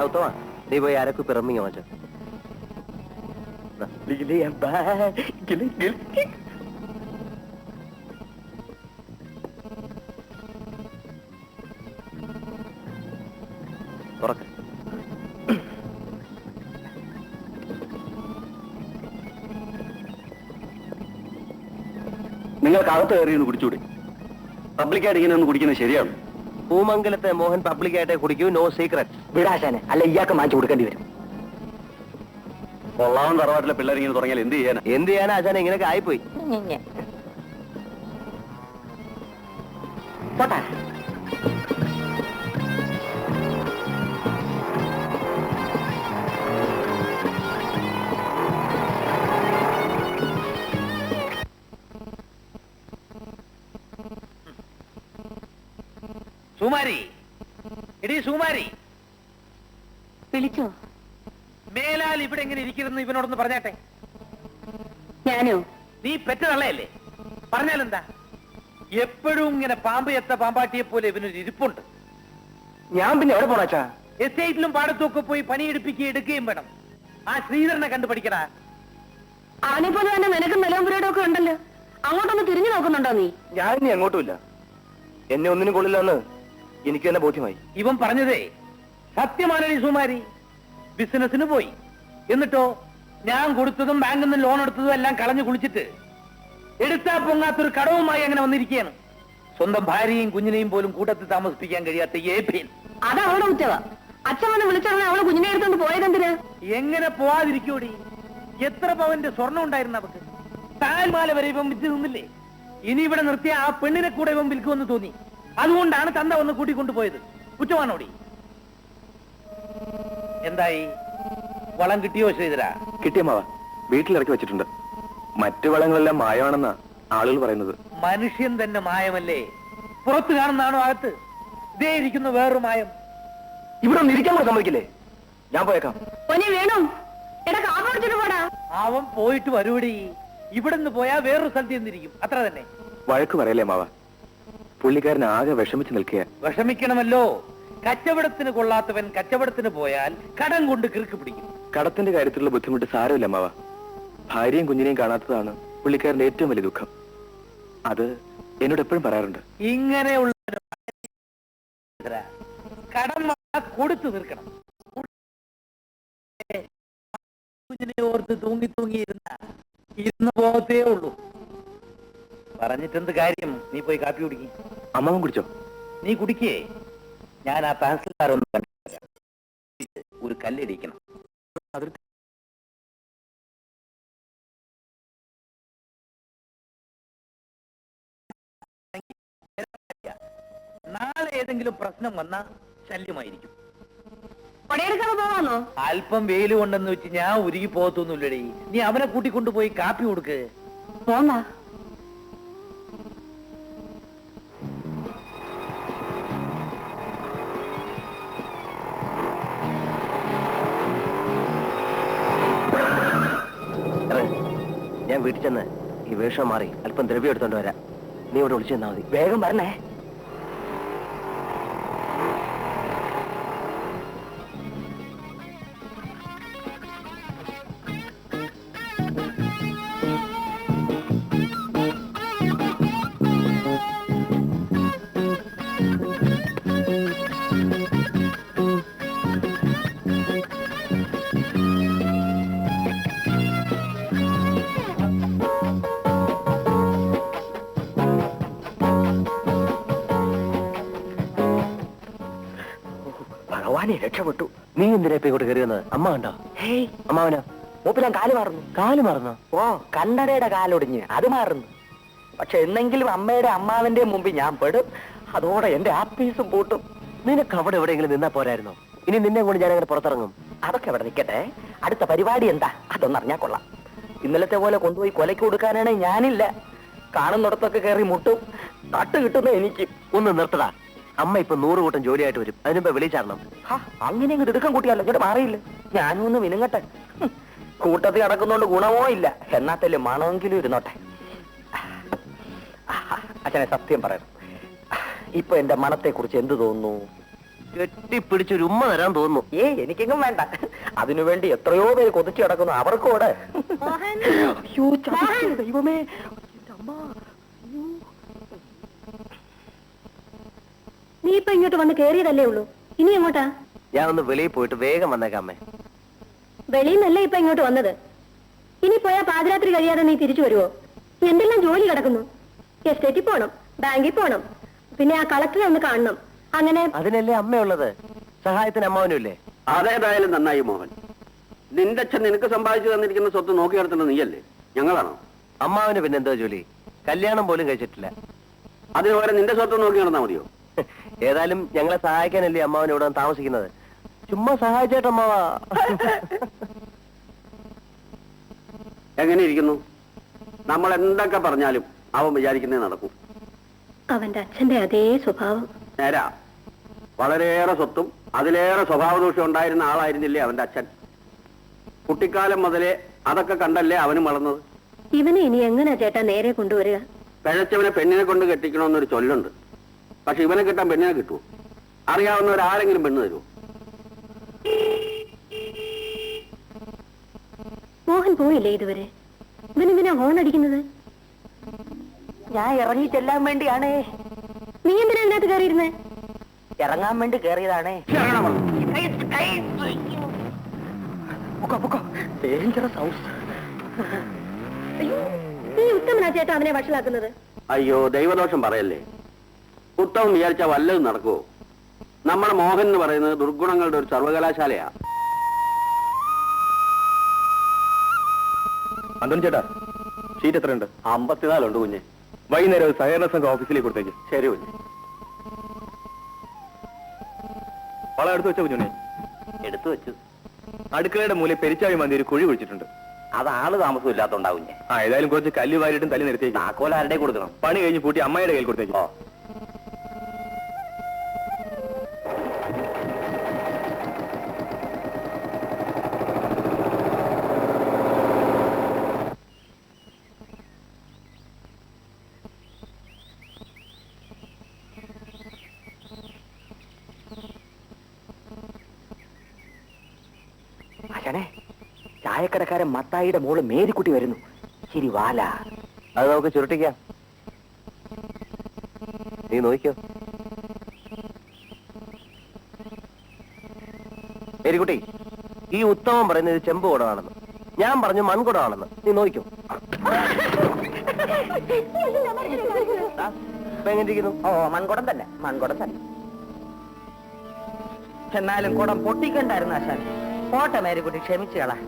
ഉത്തമ നീ പോയി ആരൊക്കെ പിറമ്മിങ്ങ മാറ്റം. തുറക്ക. നിങ്ങൾക്ക് അകത്ത് കയറിയൊന്ന് കുടിച്ചൂടെ? പബ്ലിക്കായിട്ട് ഇങ്ങനെ ഒന്ന് കുടിക്കുന്നത് ശരിയാണ്? പൂമംഗലത്തെ മോഹൻ പബ്ലിക്കായിട്ടേ കുടിക്കൂ, നോ സീക്രട്ട്. വിടാശാനെ, അല്ല ഇയാൾക്ക് മാറ്റി കൊടുക്കേണ്ടി വരും. കൊള്ളാവും തറവാട്ടിലെ പിള്ളേർ ഇങ്ങനെ തുടങ്ങിയാൽ എന്ത് ചെയ്യാനാ ആശാനെ? ഇങ്ങനെയൊക്കെ ആയിപ്പോയി. പോട്ടെ. സുമാരി, എടീ സുമാരി, വിളിച്ചോ? മേലാൽ ഇവിടെ എങ്ങനെ ഇരിക്കുന്നു ഇവനോടൊന്ന് പറഞ്ഞാട്ടെ. ഞാനോ? നീ പെറ്റ തള്ളയല്ലേ, പറഞ്ഞാലെന്താ? എപ്പോഴും ഇങ്ങനെ പാമ്പ് എത്ത പാമ്പാട്ടിയെ പോലെ ഇവനൊരു ഇരിപ്പുണ്ട്. ഞാൻ പിന്നെ എവിടെ പോണാച്ചാ? എസ്റ്റേറ്റിലും പാടത്തും ഒക്കെ പോയി പണിയെടുപ്പിക്കുകയും എടുക്കുകയും വേണം. ആ ശ്രീധരനെ കണ്ടുപഠിക്കടാ. അവനെ പോലെ തന്നെ നിനക്ക് നിലമ്പുരയുടെ ഒക്കെ ഉണ്ടല്ലോ, അങ്ങോട്ടൊന്ന് തിരിഞ്ഞു നോക്കുന്നുണ്ടോ നീ? ഞാൻ ഇനി അങ്ങോട്ടുമില്ല. എന്നെ ഒന്നിനും കൊള്ളില്ലെന്ന് എനിക്ക് തന്നെ ബോധ്യമായി. ഇവൻ പറഞ്ഞതേ സത്യമാണി സുമാരി. ബിസിനസിന് പോയി, എന്നിട്ടോ ഞാൻ കൊടുത്തതും ബാങ്കിൽ നിന്ന് ലോൺ എടുത്തതും എല്ലാം കളഞ്ഞു കുളിച്ചിട്ട് എടുത്താ പൊങ്ങാത്തൊരു കടവുമായി അങ്ങനെ വന്നിരിക്കുകയാണ്. സ്വന്തം ഭാര്യയും കുഞ്ഞിനെയും പോലും കൂട്ടത്തിൽ താമസിപ്പിക്കാൻ കഴിയാത്ത ഏപ്രിൽ. അത് അവളുടെ കുറ്റവാ. അച്ഛൻ വന്ന് വിളിച്ചവനെ അവളെ കുഞ്ഞിനെ എടുത്തോണ്ട് പോയതെന്തിനാ? എങ്ങനെ പോവാതിരിക്കൂടി? എത്ര പവന്റെ സ്വർണം ഉണ്ടായിരുന്നു അവക്ക്? താൽമാല വരെ ഇവൻ വിറ്റ് നിന്നില്ലേ? ഇനി ഇവിടെ നിർത്തിയ ആ പെണ്ണിനെ കൂടെ ഇവൻ വിൽക്കുമെന്ന് തോന്നി. അതുകൊണ്ടാണ് തന്ത വന്ന് കൂട്ടിക്കൊണ്ടുപോയത്. കുറ്റമാണോടി? എന്തായി, വളം കിട്ടിയോ ശ്രീധര? കിട്ടിയമ്മാവ, വീട്ടിലിറക്കി വെച്ചിട്ടുണ്ട്. മറ്റു വളങ്ങളെല്ലാം മായമാണെന്നാ ആളുകൾ പറയുന്നത്. മനുഷ്യൻ തന്നെ മായമല്ലേ? പുറത്ത് കാണുന്നതാണോ അകത്ത്? ഇതേ ഇരിക്കുന്ന വേറൊരു മായം. ഇവിടെ ഒന്ന് ഇരിക്കാൻ കൂടെ സമ്മതിക്കില്ലേ? ഞാൻ പോയേക്കാം. വേണു, എടാ കാപ്പ് കുടിച്ചിട്ട് പോടാ. അവൻ പോയിട്ട് വരൂടി. ഇവിടെ നിന്ന് പോയാ വേറൊരു സ്ഥലത്ത് ചെന്നിരിക്കും, അത്ര തന്നെ. വഴക്ക് പറയല്ലേ മാവ, പുള്ളിക്കാരൻ ആകെ വിഷമിച്ച് നിൽക്കുക. വിഷമിക്കണമല്ലോ. കച്ചവടത്തിന് കൊള്ളാത്തവൻ കച്ചവടത്തിന് പോയാൽ കടം കൊണ്ട് കിറുക്ക് പിടിക്കും. കടത്തിന്റെ കാര്യത്തിലുള്ള ബുദ്ധിമുട്ട് സാരമില്ല മാവ. ഭാര്യയും കുഞ്ഞിനെയും കാണാത്തതാണ് പുള്ളിക്കാരന്റെ ഏറ്റവും വലിയ ദുഃഖം. അത് എന്നോട് എപ്പോഴും പറയാറുണ്ട്. ഇങ്ങനെയുള്ള കടം കൊടുത്തു തീർക്കണം. കുഞ്ഞിനെ ഓർത്ത് തൂങ്ങി ഇരുന്ന് പോകത്തേ ഉള്ളൂ. പറഞ്ഞിട്ടെന്ത് കാര്യം? നീ പോയി കാപ്പി കുടിക്കും. അമ്മാവൻ കുടിച്ചോ? നീ കുടിക്കേ. ഞാൻ ആ തഹസിൽദാരൊന്ന് കണ്ടില്ല. ഒരു കല്ലിടിക്കണം. നാളെ ഏതെങ്കിലും പ്രശ്നം വന്നാ ശല്യമായിരിക്കും. അല്പം വെയിൽ കൊണ്ടെന്ന് വെച്ച് ഞാൻ ഉരുകി പോകത്തൊന്നുമില്ലടേ. നീ അവനെ കൂട്ടിക്കൊണ്ടുപോയി കാപ്പി കൊടുക്ക്. പോന്നാ. ഞാൻ വീട്ടിൽ ചെന്ന് ഈ വേഷം മാറി അല്പം ദ്രവ്യം എടുത്തോണ്ട് വരാം. നീ ഇവിടെ വിളിച്ചു തന്നാ മതി. വേഗം പറഞ്ഞേ. രക്ഷപ്പെട്ടു. നീ എന്തിനാ ഇപ്പൊ ഇങ്ങോട്ട് കയറി വന്നത്? അമ്മ കണ്ടോ? ഹേയ്, അമ്മാവനോ? മൂപ്പിലാൻ കാല് മാറുന്നു. കാല് മറന്നോ? ഓ, കണ്ണടയുടെ കാലൊടിഞ്ഞ് അത് മാറുന്നു. പക്ഷെ എന്നെങ്കിലും അമ്മയുടെ അമ്മാവന്റെ മുമ്പിൽ ഞാൻ പെടും. അതോടെ എന്റെ ആപ്പീസും പൂട്ടും. നിനക്ക് അവിടെ എവിടെയെങ്കിലും നിന്നാ പോരായിരുന്നോ? ഇനി നിന്നെ കൊണ്ട് ഞാൻ അങ്ങനെ പുറത്തിറങ്ങും. അതൊക്കെ അവിടെ നിൽക്കട്ടെ. അടുത്ത പരിപാടി എന്താ അതൊന്നറിഞ്ഞാ കൊള്ളാം. ഇന്നലത്തെ പോലെ കൊണ്ടുപോയി കൊലയ്ക്ക് കൊടുക്കാനാണ് ഞാനില്ല. കാണുന്നിടത്തൊക്കെ കയറി മുട്ടും. തട്ട് കിട്ടുന്ന എനിക്ക്. ഒന്ന് നിർത്തടാ. അമ്മ ഇപ്പൊ 100 കൂട്ടം ജോലിയായിട്ട് വരും. അതിനുമ്പോ വിളിച്ചാരണം. അങ്ങനെ ഇങ്ങ് തിടുക്കം കൂട്ടിയല്ലോ. ഇങ്ങോട്ട് മാറിയില്ല. ഞാനും ഒന്ന് വിനുങ്ങട്ടെ. കൂട്ടത്തിൽ നടക്കുന്നോണ്ട് ഗുണമോ ഇല്ല. എന്നാത്തല്ലേ മണമെങ്കിലും ഇരുന്നോട്ടെ. അച്ഛനെ സത്യം പറയണം, ഇപ്പൊ എന്റെ മണത്തെ കുറിച്ച് എന്ത് തോന്നുന്നു? കെട്ടിപ്പിടിച്ചൊരു ഉമ്മ തരാൻ തോന്നുന്നു. എനിക്കെങ്ങും വേണ്ട. അതിനുവേണ്ടി എത്രയോ പേര് കൊതിച്ചു കിടക്കുന്നു. അവർക്കൂടെ. ദൈവമേ, നീ ഇപ്പൊ ഇങ്ങോട്ട് വന്ന് കേറിയതല്ലേ ഉള്ളൂ, ഇനി എങ്ങോട്ടാ? ഞാൻ ഒന്ന് വെളിയിൽ പോയിട്ട് വേഗം വന്നേക്കാമേ. വെളിയിൽ നിന്നല്ലേ ഇപ്പൊ ഇങ്ങോട്ട് വന്നത്. ഇനി പോയാ പാതിരാത്രി കഴിയാതെ നീ തിരിച്ചു വരുവോ? എന്തെല്ലാം ജോലി കിടക്കുന്നു. എസ്റ്റേറ്റിൽ പോണം, ബാങ്കിൽ പോണം, പിന്നെ ആ കളക്ടറെ ഒന്ന് കാണണം. അങ്ങനെ അതിനല്ലേ അമ്മയുള്ളത്. സഹായത്തിന് അമ്മാവനും ഇല്ലേ? അതേതായാലും നന്നായി മോഹൻ. നിന്റെ അച്ഛൻ നിനക്ക് സമ്പാദിച്ചു തന്നിരിക്കുന്ന സ്വത്ത് നോക്കി നടത്തുന്നത് നീയല്ലേ, ഞങ്ങളാണോ? അമ്മാവന് പിന്നെ എന്തോ ജോലി? കല്യാണം പോലും കഴിച്ചിട്ടില്ല. അതിന് പകരം നിന്റെ സ്വത്ത് നോക്കി നടന്നാ മതിയോ? ഏതായാലും ഞങ്ങളെ സഹായിക്കാനല്ലേ അമ്മാവൻ ഇവിടെ താമസിക്കുന്നത്. ചുമ്മാ സഹായിച്ചേട്ടമ്മാവാ. എങ്ങനെ ഇരിക്കുന്നു? നമ്മൾ എന്തൊക്കെ പറഞ്ഞാലും അവൻ വിചാരിക്കുന്നേ നടക്കും. അവന്റെ അച്ഛന്റെ അതേ സ്വഭാവം. നേരാ. വളരെയേറെ സ്വത്തും അതിലേറെ സ്വഭാവദോഷം ഉണ്ടായിരുന്ന ആളായിരുന്നില്ലേ അവന്റെ അച്ഛൻ? കുട്ടിക്കാലം മുതലേ അതൊക്കെ കണ്ടല്ലേ അവനും വളർന്നത്. ഇവനെ ഇനി എങ്ങനെയാ ചേട്ടാ നേരെ കൊണ്ടുവരിക? പിഴച്ചവനെ പെണ്ണിനെ കൊണ്ട് കെട്ടിക്കണമെന്നൊരു ചൊല്ലുണ്ട്. പക്ഷെ ഇവനെ കിട്ടാൻ പെണ്ണിനെ കിട്ടുമോ? അറിയാവുന്നവരാരെങ്കിലും പെണ്ണ് തരുമോ? മോഹൻ പോയില്ലേ ഇതുവരെ? ഇവനെന്തിനാ ഹോൺ അടിക്കുന്നത്? ഞാൻ ഇറങ്ങി ചെല്ലാൻ വേണ്ടിയാണേ. നീ എന്തിനാ ഇതിനകത്ത് കയറിയിരുന്നേ? ഇറങ്ങാൻ വേണ്ടി കയറിയതാണേ. നീ ഉത്തമനാ ചേട്ടാ അവനെ വഷളാക്കുന്നത്. അയ്യോ, ദൈവദോഷം പറയല്ലേ. ഉത്തമം വിചാരിച്ചാൽ വല്ലതും നടക്കുവോ? നമ്മുടെ മോഹൻ എന്ന് പറയുന്നത് ദുർഗുണങ്ങളുടെ ഒരു സർവകലാശാലയാ. അന്തോണി ചേട്ടാ, ഷീറ്റ് എത്രയുണ്ട്? 54 ഉണ്ട് കുഞ്ഞെ. വൈകുന്നേരം സഹകരണ സംഘം ഓഫീസിലേക്ക് കൊടുത്തേക്ക്. ശരി കുഞ്ഞെ. വളം എടുത്തു വെച്ച കുഞ്ഞുണ്ണി? എടുത്തു വെച്ചു. അടുക്കളയുടെ മൂലം പെരിച്ചാഴി മന്തി ഒരു കുഴി കുഴിച്ചിട്ടുണ്ട്. അത് ആള് താമസം ഇല്ലാത്തോണ്ടാവും. ഏതായാലും കുറച്ച് കല്ല് വാരിയിട്ടും തല്ലി നിർത്തിയേക്ക്. താക്കോൽ ആരുടെ കൊടുക്കണം? പണി കഴിഞ്ഞ് പൂട്ടി അമ്മയുടെ കയ്യിൽ കൊടുത്തേക്ക്. ചായക്കടക്കാരൻ മത്തായിയുടെ മോള് മേരിക്കുട്ടി വരുന്നു. ശരി വാല. അത് നമുക്ക് ചുരുട്ടിക്കാം. നീ നോക്കിയോ മേരിക്കുട്ടി? ഈ ഉത്തമം പറയുന്നത് ചെമ്പ് കുടമാണെന്ന്, ഞാൻ പറഞ്ഞു മൺകുടമാണെന്ന്. നീ നോക്കിയോ? എങ്ങനെയിരിക്കുന്നു? ഓ, മൺകുടം തന്നെ, മൺകുടം തന്നെ. എന്നാലും കുടം പൊട്ടിക്കണ്ടായിരുന്നു ആശാൻ. പോട്ടെ മേരിക്കുട്ടി, ക്ഷമിച്ചുകളാ.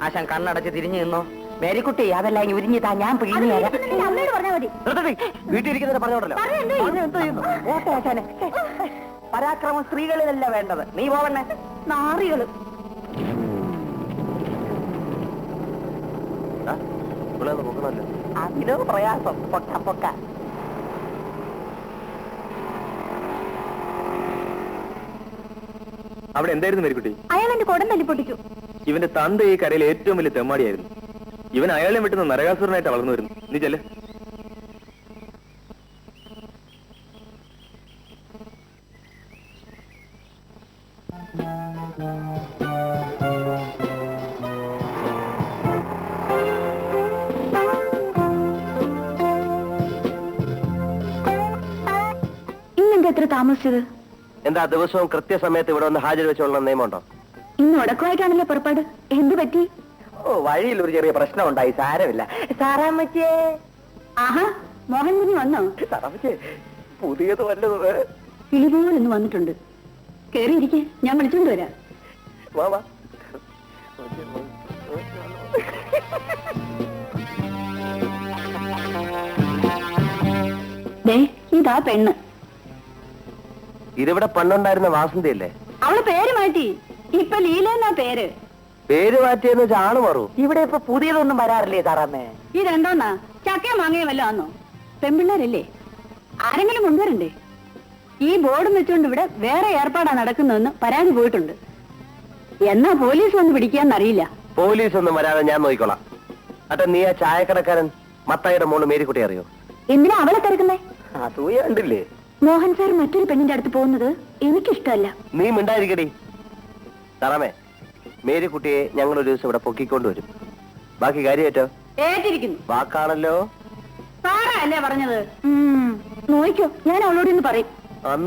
ആശാൻ കണ്ണടച്ച് തിരിഞ്ഞു നിന്നോ. മേരിക്കുട്ടി, അതെല്ലാം ഉരിഞ്ഞിതാ, ഞാൻ പിഴിഞ്ഞു തരാം. വീട്ടിലിരിക്കുന്നവരെ പറഞ്ഞോടല്ലോ. പോട്ടെ ആശാനെ. പരാക്രമം സ്ത്രീകളിലല്ല വേണ്ടത്. നീ പോവണേ. നാറികള് പൊക്കണല്ലോ. അതിലോ പ്രയാസം. പൊക്ക പൊക്ക. അവിടെ എന്തായിരുന്നു മേരിക്കുട്ടി? അയാൾ എന്റെ കുടം തല്ലി പൊട്ടിച്ചു. ഇവന്റെ തന്ത ഈ കരയിലെ ഏറ്റവും വലിയ തെമ്മാടിയായിരുന്നു. ഇവൻ അയാളെ വിട്ടുന്ന നരകാസുരനായിട്ട് വളർന്നു വരുന്നു. നീ ചെല്ല്. ഇന്നെന്താ എത്ര താമസിച്ചത്? എന്താ ദിവസവും കൃത്യസമയത്ത് ഇവിടെ വന്ന് ഹാജർ വെച്ചോളണം നിയമമുണ്ടോ? ഇന്ന് ഉടക്കമായിട്ടാണല്ലോ പുറപ്പാട്. എന്ത് പറ്റി? ഓ, വഴിയിൽ ഒരു ചെറിയ പ്രശ്നം ഉണ്ടായി. സാരമില്ല. സാറാമ്മച്ചേ. ആഹാ, മോഹൻ കുഞ്ഞ് വന്നോ? സാറാമ്മച്ചേ, പുതിയത് വല്ലത്? കിളിപോലൊന്ന് വന്നിട്ടുണ്ട്. കേറിയിരിക്കെ, ഞാൻ വിളിച്ചോണ്ട് വരാം. വാ വാ. ഇതാ പെണ്ണ്. ഇതിവിടെ പണ്ടുണ്ടായിരുന്ന വാസന്തിയല്ലേ? അവള് പേര് മാറ്റി. ഇപ്പൊ ലീല എന്നാ പേര്. പേര് മാറ്റിയെന്ന് വെച്ചാൽ ആള് മാറൂ. ഇവിടെ ഇപ്പൊ പുതിയതൊന്നും വരാറില്ലേ സാറാമ്മേ? ഇതെന്തോന്നാ, ചക്കയും മാങ്ങയോ വല്ല ആന്നോ? പെൺപിള്ളേരല്ലേ, ആരെങ്കിലും കൊണ്ടുവരണ്ടേ? ഈ ബോർഡും വെച്ചുകൊണ്ട് ഇവിടെ വേറെ ഏർപ്പാടാ നടക്കുന്നതെന്ന് പരാതി പോയിട്ടുണ്ട്. എന്നാ പോലീസ് വന്ന് പിടിക്കാന്നറിയില്ല. പോലീസ് ഒന്നും വരാതെ ഞാൻ നോക്കിക്കോളാം. അതെ, നീ ആ ചായക്കടക്കാരൻ മത്തായിയുടെ മോള് മേരിക്കുട്ടി അറിയോ? എന്തിനാ അവളെ തിരക്കുന്നേ? അസൂയ കണ്ടില്ലേ? മോഹൻ സാർ മറ്റൊരു പെണ്ണിന്റെ അടുത്ത് പോകുന്നത് എനിക്കിഷ്ടമല്ല. നീ മിണ്ടായിരിക്കടി. തറമേ, മേരിക്കുട്ടിയെ ഞങ്ങൾ ഒരു ദിവസം ഇവിടെ പൊക്കിക്കൊണ്ടുവരും. ബാക്കി കാര്യമായിട്ടോ? ഏറ്റിരിക്കുന്നു. വാക്കാണല്ലോ. സാറല്ലേ പറഞ്ഞത്? നോയിക്കോ, ഞാൻ അവളോട് ഇന്ന് പറയും.